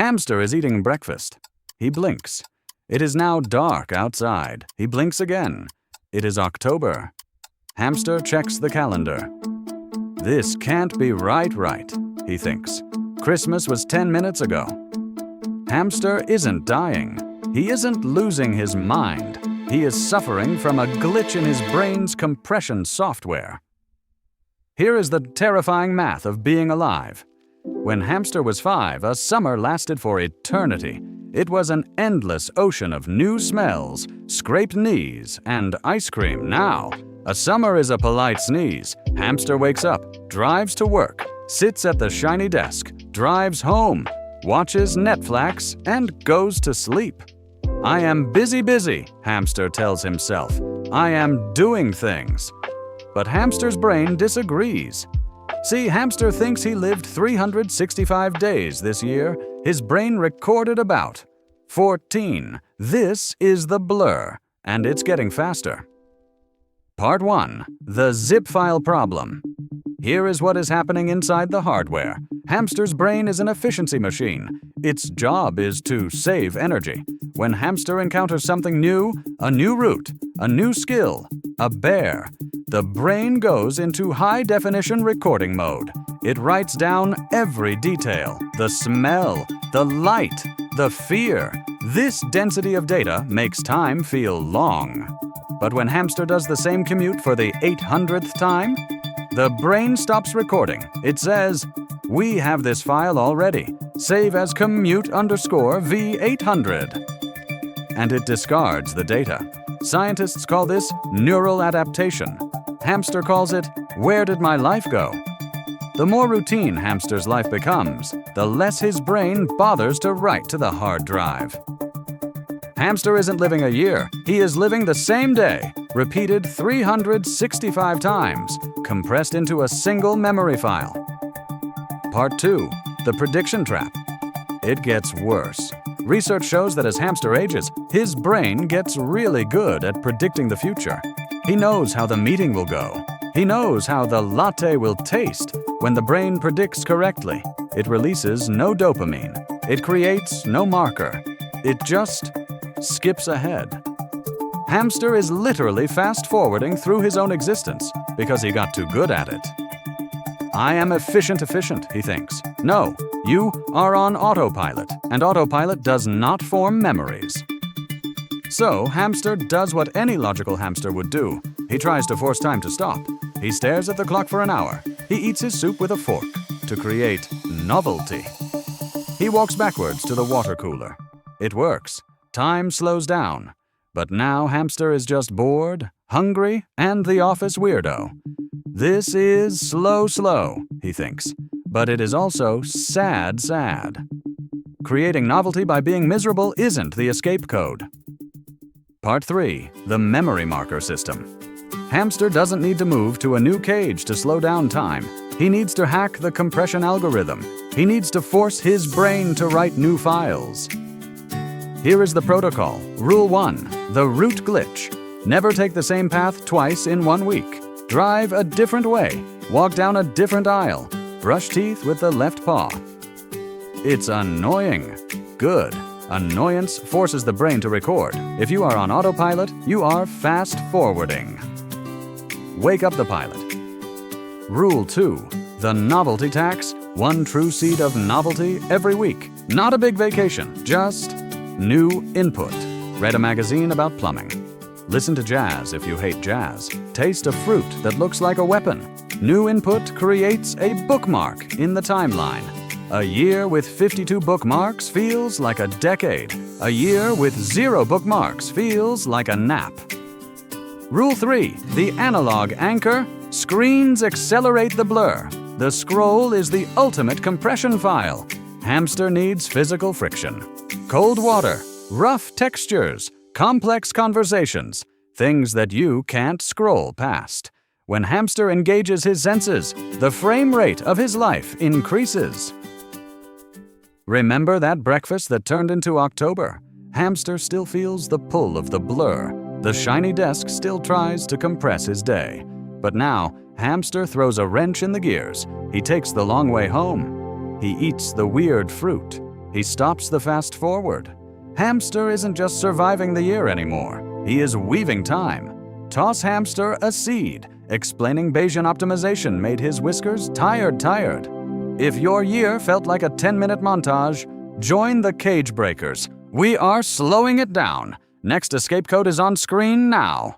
Hamster is eating breakfast. He blinks. It is now dark outside. He blinks again. It is October. Hamster checks the calendar. This can't be right, he thinks. Christmas was 10 minutes ago. Hamster isn't dying. He isn't losing his mind. He is suffering from a glitch in his brain's compression software. Here is the terrifying math of being alive. When Hamster was 5, a summer lasted for eternity. It was an endless ocean of new smells, scraped knees, and ice cream. Now, a summer is a polite sneeze. Hamster wakes up, drives to work, sits at the shiny desk, drives home, watches Netflix, and goes to sleep. I am busy, Hamster tells himself. I am doing things. But Hamster's brain disagrees. See, Hamster thinks he lived 365 days this year. His brain recorded about 14. This is the blur, and it's getting faster. Part 1. The zip file problem. Here is what is happening inside the hardware. Hamster's brain is an efficiency machine. Its job is to save energy. When Hamster encounters something new, a new route, a new skill, a bear, the brain goes into high-definition recording mode. It writes down every detail, the smell, the light, the fear. This density of data makes time feel long. But when Hamster does the same commute for the 800th time, the brain stops recording. It says, "We have this file already. Save as commute_V800." And it discards the data. Scientists call this neural adaptation. Hamster calls it, "Where did my life go?" The more routine Hamster's life becomes, the less his brain bothers to write to the hard drive. Hamster isn't living a year. He is living the same day, repeated 365 times, compressed into a single memory file. Part 2. The prediction trap. It gets worse. Research shows that as Hamster ages, his brain gets really good at predicting the future. He knows how the meeting will go. He knows how the latte will taste. When the brain predicts correctly, it releases no dopamine. It creates no marker. It just skips ahead. Hamster is literally fast-forwarding through his own existence because he got too good at it. I am efficient, he thinks. No, you are on autopilot, and autopilot does not form memories. So, Hamster does what any logical hamster would do. He tries to force time to stop. He stares at the clock for an hour. He eats his soup with a fork to create novelty. He walks backwards to the water cooler. It works. Time slows down. But now Hamster is just bored, hungry, and the office weirdo. This is slow, he thinks. But it is also sad. Creating novelty by being miserable isn't the escape code. Part 3. The memory marker system. Hamster doesn't need to move to a new cage to slow down time. He needs to hack the compression algorithm. He needs to force his brain to write new files. Here is the protocol. Rule 1. The route glitch. Never take the same path twice in 1 week. Drive a different way. Walk down a different aisle. Brush teeth with the left paw. It's annoying. Good. Annoyance forces the brain to record. If you are on autopilot, you are fast-forwarding. Wake up the pilot. Rule 2. The novelty tax. 1 true seed of novelty every week. Not a big vacation, just new input. Read a magazine about plumbing. Listen to jazz if you hate jazz. Taste a fruit that looks like a weapon. New input creates a bookmark in the timeline. A year with 52 bookmarks feels like a decade. A year with 0 bookmarks feels like a nap. Rule 3. The analog anchor. Screens accelerate the blur. The scroll is the ultimate compression file. Hamster needs physical friction. Cold water, rough textures, complex conversations, things that you can't scroll past. When Hamster engages his senses, the frame rate of his life increases. Remember that breakfast that turned into October? Hamster still feels the pull of the blur. The shiny desk still tries to compress his day. But now, Hamster throws a wrench in the gears. He takes the long way home. He eats the weird fruit. he stops the fast forward. Hamster isn't just surviving the year anymore. He is weaving time. Toss Hamster a seed, explaining Bayesian optimization made his whiskers tired. If your year felt like a 10-minute montage, join the Cage Breakers. We are slowing it down. Next escape code is on screen now.